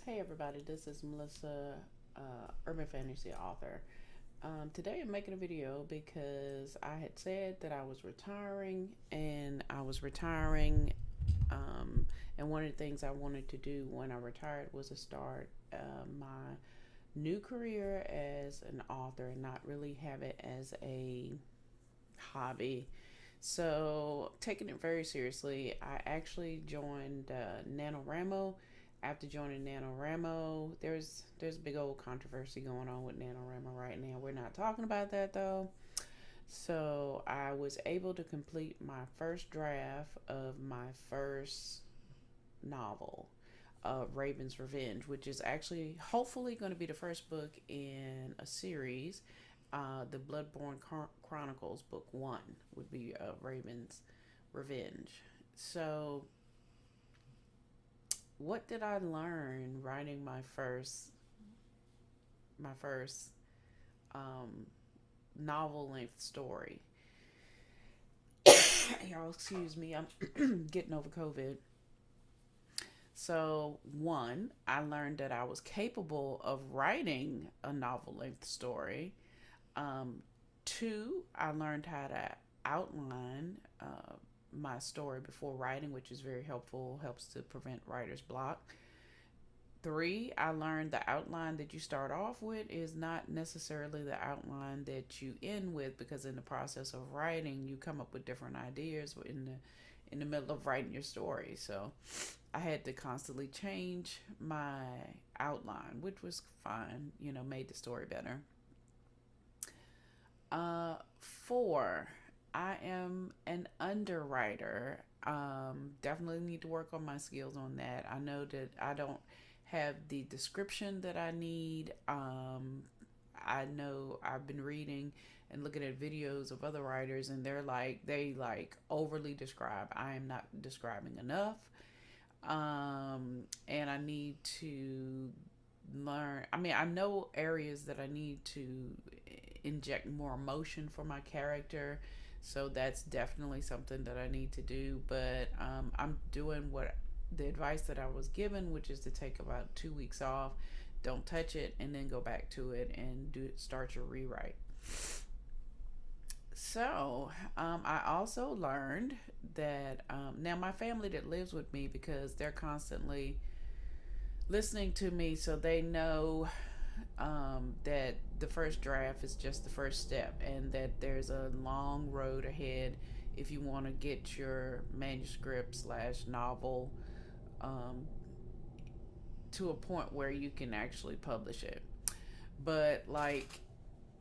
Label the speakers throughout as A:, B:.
A: Hey everybody, this is Melissa, urban fantasy author. Today I'm making a video because I had said that I was retiring, and um, and one of the things I wanted to do when I retired was to start my new career as an author and not really have it as a hobby. So, taking it very seriously, I actually joined NaNoWriMo. After joining NaNoWriMo, there's a big old controversy going on with NaNoWriMo right now. We're not talking about that though. So I was able to complete my first draft of my first novel, Raven's Revenge, which is actually hopefully going to be the first book in a series. The Bloodborne Chronicles, book one, would be Raven's Revenge. So, what did I learn writing my first um, novel length story? Y'all, excuse me, I'm getting over COVID. So, one, I learned that I was capable of writing a novel length story. Um, Two, I learned how to outline my story before writing, which is very helpful, helps to prevent writer's block. Three, I learned the outline that you start off with is not necessarily the outline that you end with, because in the process of writing, you come up with different ideas in the middle of writing your story. So I had to constantly change my outline, which was fine, made the story better. Four, I am an underwriter. Definitely need to work on my skills on that. I know that I don't have the description that I need. I know I've been reading and looking at videos of other writers, and they overly describe. I am not describing enough. And I need to learn. I mean, I know areas that I need to inject more emotion for my character. So that's definitely something that I need to do. But I'm doing what the advice that I was given, which is to take about 2 weeks off, don't touch it, and then go back to it and start your rewrite. So I also learned that now my family that lives with me, because they're constantly listening to me, so they know that the first draft is just the first step, and that there's a long road ahead if you want to get your manuscript slash novel um, to a point where you can actually publish it. But like,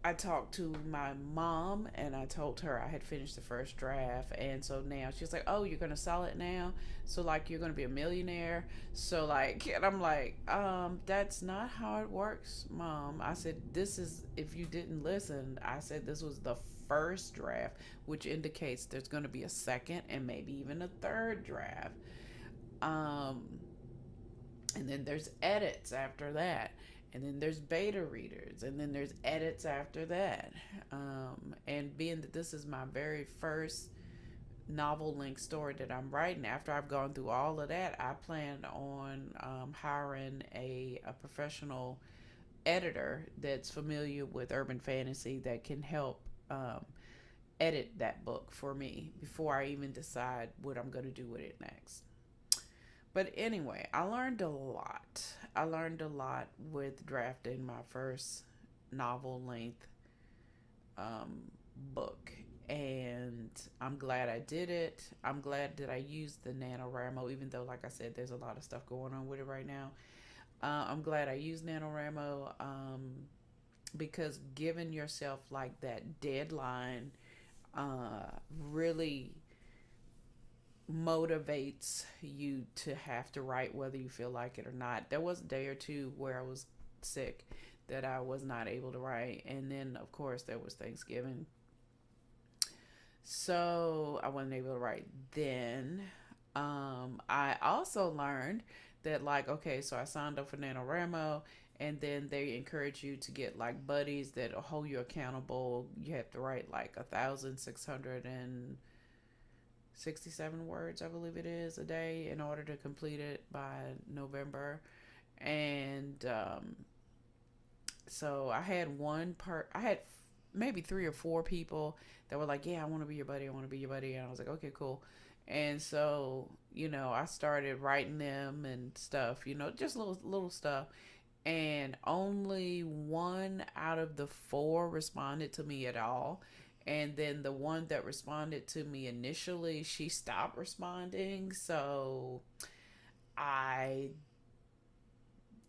A: I talked to my mom and I told her I had finished the first draft, and so now she's like, "Oh, you're gonna sell it now? So like you're gonna be a millionaire?" So like, and I'm like, that's not how it works, Mom. I said, "This is, if you didn't listen, I said this was the first draft, which indicates there's gonna be a second and maybe even a third draft." Um, and then there's edits after that, and then there's beta readers, and then there's edits after that. And being that this is my very first novel length story that I'm writing, after I've gone through all of that, I plan on hiring a professional editor that's familiar with urban fantasy that can help edit that book for me before I even decide what I'm going to do with it next. But anyway, I learned a lot. I learned a lot with drafting my first novel length book. And I'm glad I did it. I'm glad that I used the NaNoWriMo, even though, like I said, there's a lot of stuff going on with it right now. I'm glad I used NaNoWriMo, because giving yourself like that deadline really motivates you to have to write whether you feel like it or not. There was a day or two where I was sick that I was not able to write, and then of course there was Thanksgiving, so I wasn't able to write then. I also learned that, like, okay, so I signed up for NaNoWriMo, and then they encourage you to get like buddies that will hold you accountable. You have to write like 1,667 words, I believe it is, a day in order to complete it by November. And so I had maybe three or four people that were like, "Yeah, I want to be your buddy. I want to be your buddy." And I was like, "Okay, cool." And so, I started writing them and stuff, just little stuff. And only one out of the four responded to me at all. And then the one that responded to me initially, she stopped responding. So I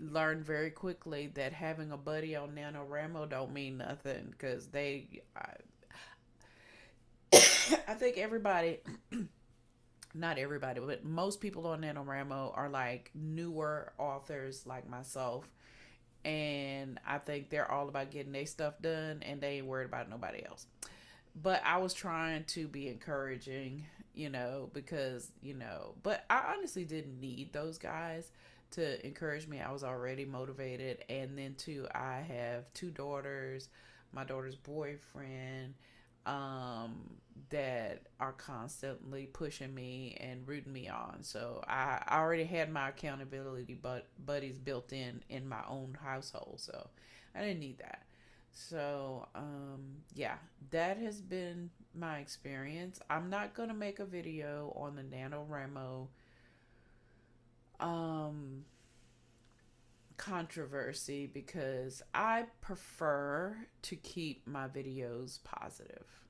A: learned very quickly that having a buddy on NaNoWriMo don't mean nothing, because I think everybody, not everybody, but most people on NaNoWriMo are like newer authors like myself. And I think they're all about getting their stuff done and they ain't worried about nobody else. But I was trying to be encouraging, because, but I honestly didn't need those guys to encourage me. I was already motivated. And then, too, I have two daughters, my daughter's boyfriend, um, that are constantly pushing me and rooting me on. So I already had my accountability buddies built in my own household. So I didn't need that. So, yeah, that has been my experience. I'm not going to make a video on the NaNoWriMo um, controversy, because I prefer to keep my videos positive.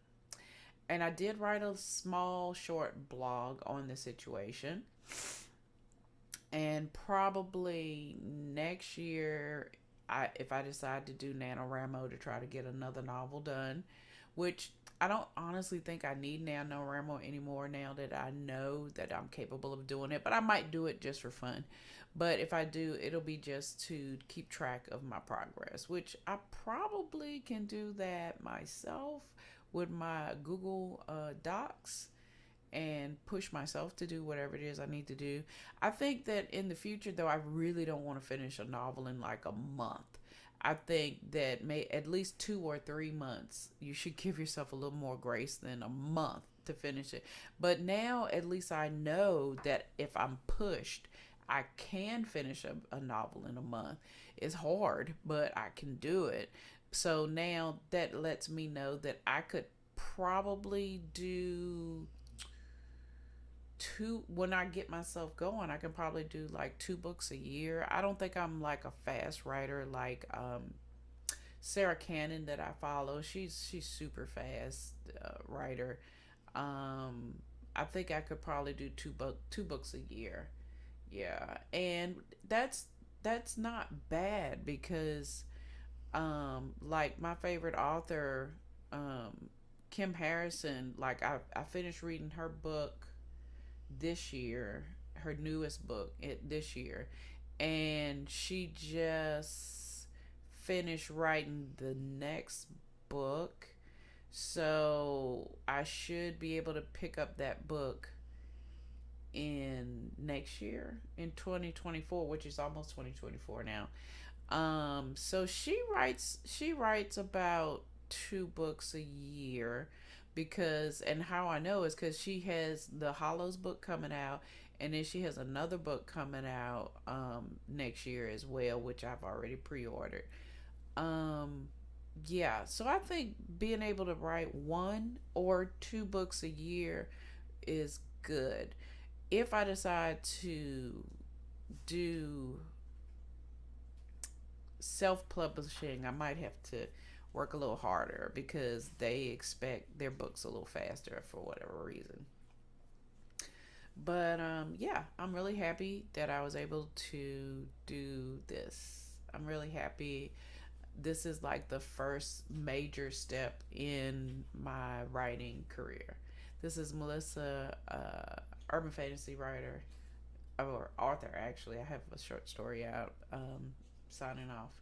A: And I did write a small, short blog on the situation. And probably next year, if I decide to do NaNoWriMo to try to get another novel done, which I don't honestly think I need NaNoWriMo anymore now that I know that I'm capable of doing it, but I might do it just for fun. But if I do, it'll be just to keep track of my progress, which I probably can do that myself with my Google Docs, and push myself to do whatever it is I need to do. I think that in the future, though, I really don't want to finish a novel in like a month. I think that at least 2 or 3 months. You should give yourself a little more grace than a month to finish it. But now at least I know that if I'm pushed, I can finish a novel in a month. It's hard, but I can do it. So now that lets me know that I could probably do two. When I get myself going, I can probably do like 2 books a year. I don't think I'm like a fast writer like Sarah Cannon that I follow. She's super fast writer. um I think I could probably do 2 books a year. Yeah. And that's that's not bad, because like my favorite author, um Kim Harrison, like I finished reading her book this year, her newest book this year, and she just finished writing the next book. So I should be able to pick up that book in next year, in 2024, which is almost 2024 now. So she writes about 2 books a year, because, and how I know is because she has the Hollows book coming out, and then she has another book coming out next year as well, which I've already pre-ordered. Um yeah, so I think being able to write 1 or 2 books a year is good. If I decide to do self publishing, I might have to work a little harder, because they expect their books a little faster for whatever reason. But yeah, I'm really happy that I was able to do this. I'm really happy. This is like the first major step in my writing career. This is Melissa, urban fantasy writer, or author, actually. I have a short story out, signing off.